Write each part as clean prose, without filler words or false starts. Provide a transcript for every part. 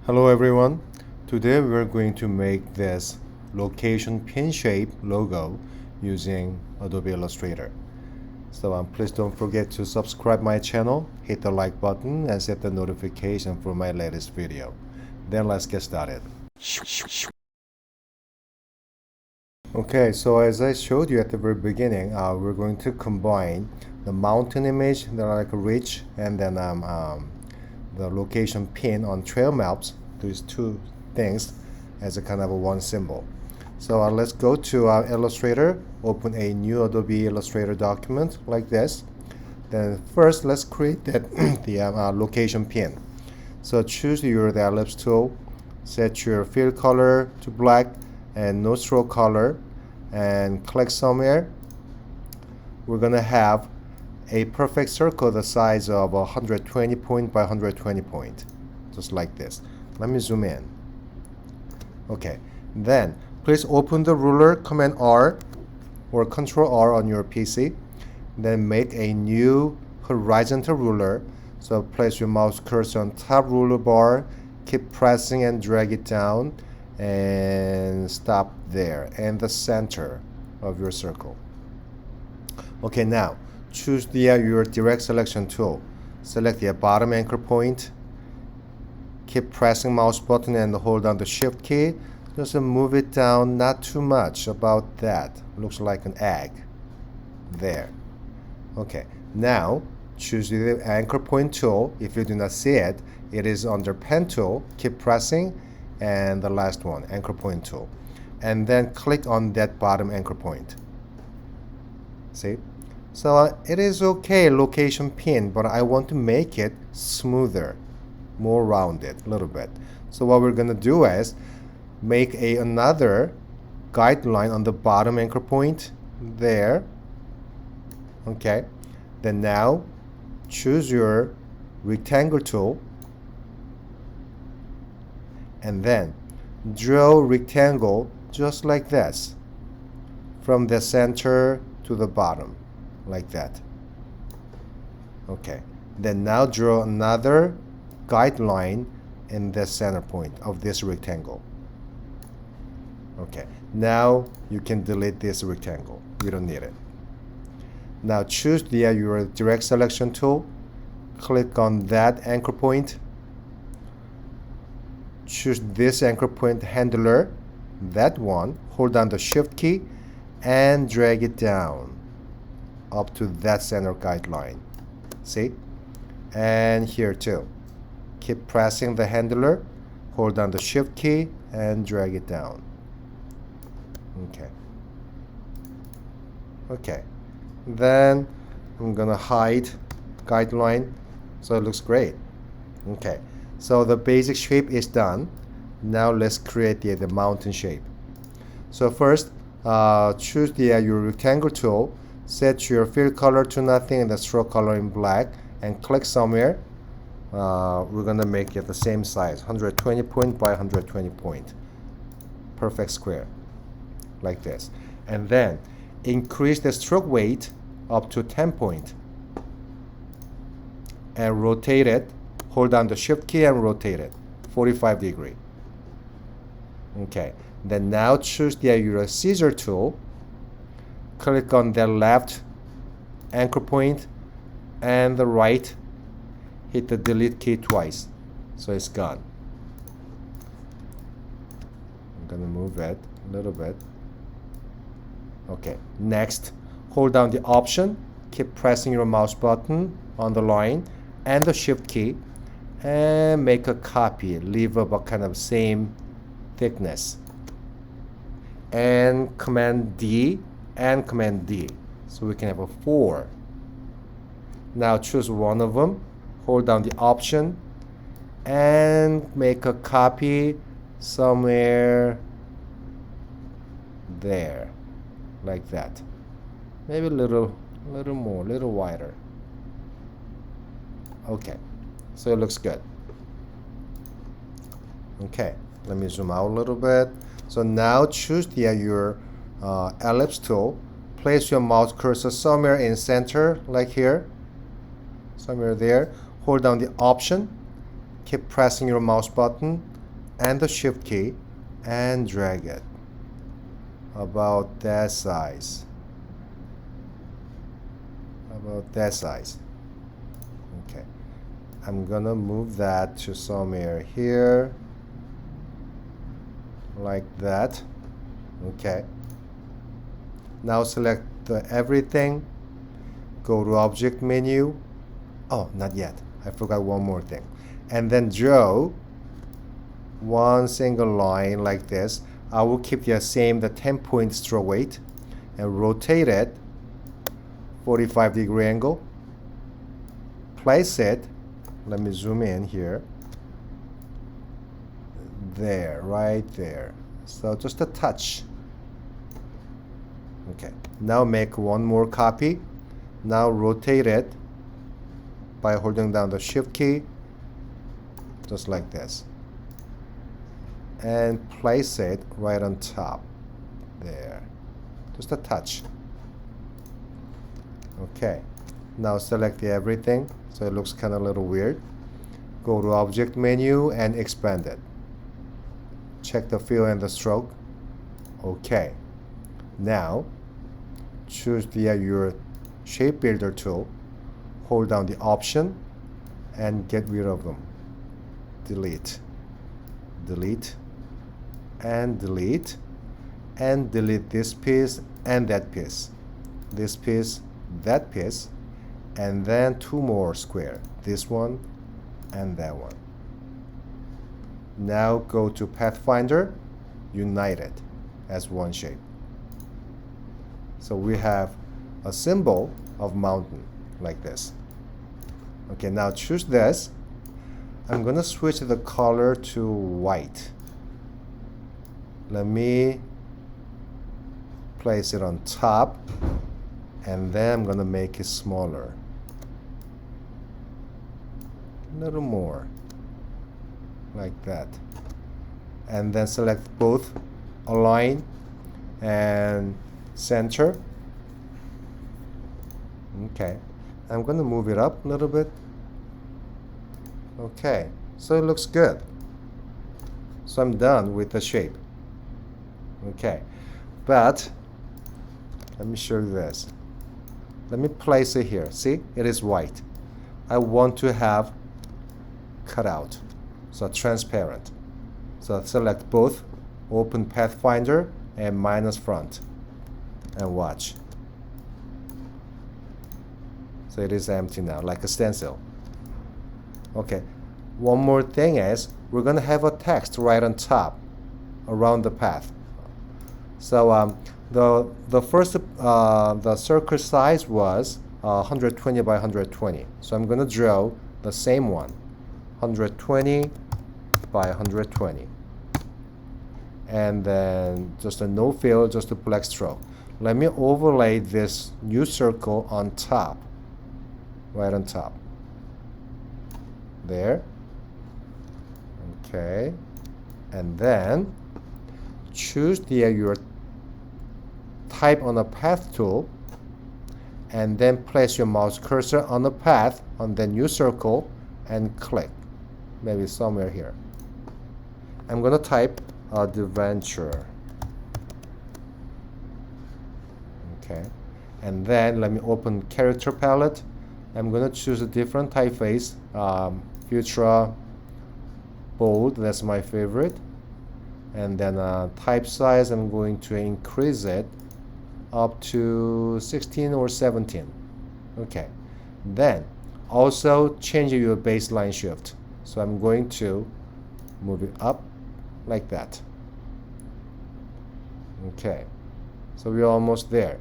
Hello everyone. Today we're going to make this location pin shape logo using Adobe Illustrator. So please don't forget to subscribe my channel, hit the like button and set the notification for my latest video. Then let's get started. Okay, so as I showed you at the very beginning, we're going to combine the mountain image, the like ridge, and then the location pin on trail maps, these two things, as a kind of a one symbol. So let's go to Illustrator, open a new Adobe Illustrator document like this. Then first let's create that the location pin. So choose the Ellipse tool, set your fill color to black and no stroke color, and click somewhere. We're gonna have a perfect circle the size of 120 point by 120 point, just like this. Let me zoom in. Okay, then please open the ruler, Command R or Control R on your PC. Then make a new horizontal ruler. So place your mouse cursor on top ruler bar, keep pressing and drag it down and stop there in the center of your circle. Okay, now choose your direct selection tool. Select the bottom anchor point. Keep pressing mouse button and hold down the shift key. Just move it down, not too much, about that. Looks like an egg. There. Okay, now choose the anchor point tool. If you do not see it, it is under pen tool. Keep pressing, and the last one, anchor point tool. And then click on that bottom anchor point. See? So it is okay, location pin, but I want to make it smoother, more rounded a little bit. So what we're gonna do is make another guideline on the bottom anchor point there. Okay, then now choose your rectangle tool and then draw rectangle just like this from the center to the bottom, like that. Okay, then now draw another guideline in the center point of this rectangle. Okay, now you can delete this rectangle. You don't need it. Now choose your direct selection tool. Click on that anchor point. Choose this anchor point handler, that one. Hold down the shift key and drag it down up to that center guideline. See? And here too. Keep pressing the handler, hold down the shift key and drag it down. Okay. Okay. Then I'm gonna hide guideline so it looks great. Okay. So the basic shape is done. Now let's create the mountain shape. So first, choose your rectangle tool, set your fill color to nothing and the stroke color in black, and click somewhere. We're gonna make it the same size, 120 point by 120 point. Perfect square, like this. And then increase the stroke weight up to 10 point and rotate it. Hold down the shift key and rotate it 45 degree. Okay, then now choose your scissor tool. Click on the left anchor point and the right. Hit the delete key twice, so it's gone. I'm gonna move it a little bit. Okay, next, hold down the option, keep pressing your mouse button on the line and the shift key, and make a copy, leave about kind of same thickness. And Command D and Command D, so we can have a 4. Now choose one of them. Hold down the option and make a copy somewhere there, like that. Maybe a little more, a little wider. Okay, so it looks good. Okay, let me zoom out a little bit. So now choose your ellipse tool. Place your mouse cursor somewhere in center, like here, somewhere there. Hold down the option, keep pressing your mouse button, and the shift key and drag it about that size. About that size. Okay. I'm gonna move that to somewhere here. Like that. Okay. Now select everything. Go to Object menu. Oh, not yet. I forgot one more thing. And then draw one single line like this. I will keep the 10-point stroke weight and rotate it 45-degree angle. Place it. Let me zoom in here. There, right there. So just a touch. Okay. Now make one more copy. Now rotate it by holding down the shift key, just like this, and place it right on top there, just a touch. Okay, now select everything so it looks kind of a little weird. Go to Object menu and expand it. Check the fill and the stroke. Okay, now choose your shape builder tool. Hold down the Option and get rid of them. Delete, delete, and delete, and delete this piece and that piece, this piece, that piece, and then two more square, this one and that one. Now go to Pathfinder, unite it as one shape. So we have a symbol of mountain like this. Okay, now choose this. I'm gonna switch the color to white. Let me place it on top, and then I'm gonna make it smaller. A little more, like that. And then select both align and center. Okay, I'm going to move it up a little bit. Okay, so it looks good. So I'm done with the shape. Okay, but let me show you this. Let me place it here. See, it is white. I want to have cutout, so transparent. So select both, open Pathfinder and minus front, and watch. So it is empty now, like a stencil. Okay, one more thing is we're gonna have a text right on top around the path. So the first the circle size was 120 by 120. So I'm gonna draw the same one, 120 by 120, and then just a no fill, just a black stroke. Let me overlay this new circle on top, right on top. There. Okay, and then choose your type on the path tool, and then place your mouse cursor on the path on the new circle and click, maybe somewhere here. I'm gonna type adventure. Okay, and then let me open character palette. I'm gonna choose a different typeface, Futura bold, that's my favorite. And then type size, I'm going to increase it up to 16 or 17. Okay, then also change your baseline shift. So I'm going to move it up like that. Okay, so we're almost there.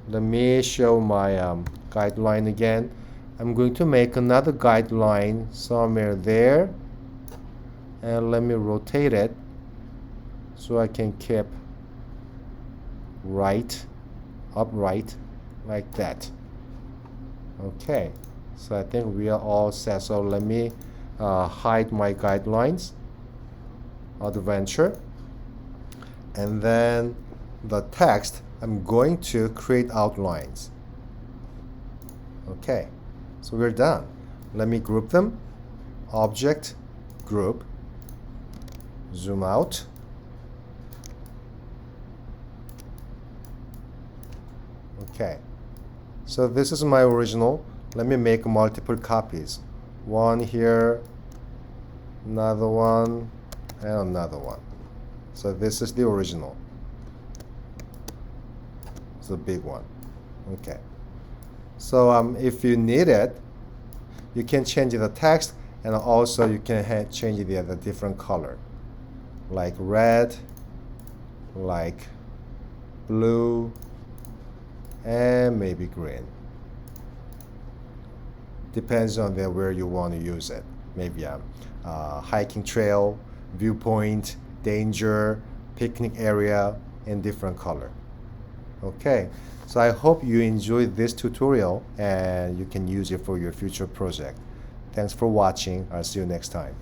Let me show my guideline again. I'm going to make another guideline somewhere there, and let me rotate it so I can keep right, upright, like that. Okay, so I think we are all set. So let me hide my guidelines, adventure, and then the text, I'm going to create outlines. Okay, so we're done. Let me group them. Object, group, Zoom out. Okay, so this is my original. Let me make multiple copies. One here, another one, and another one. So this is the original. It's a big one. Okay. So if you need it, you can change the text, and also you can change the different color, like red, like blue, and maybe green. Depends on where you want to use it. Maybe a hiking trail, viewpoint, danger, picnic area, in different color. Okay, so I hope you enjoyed this tutorial and you can use it for your future project. Thanks for watching. I'll see you next time.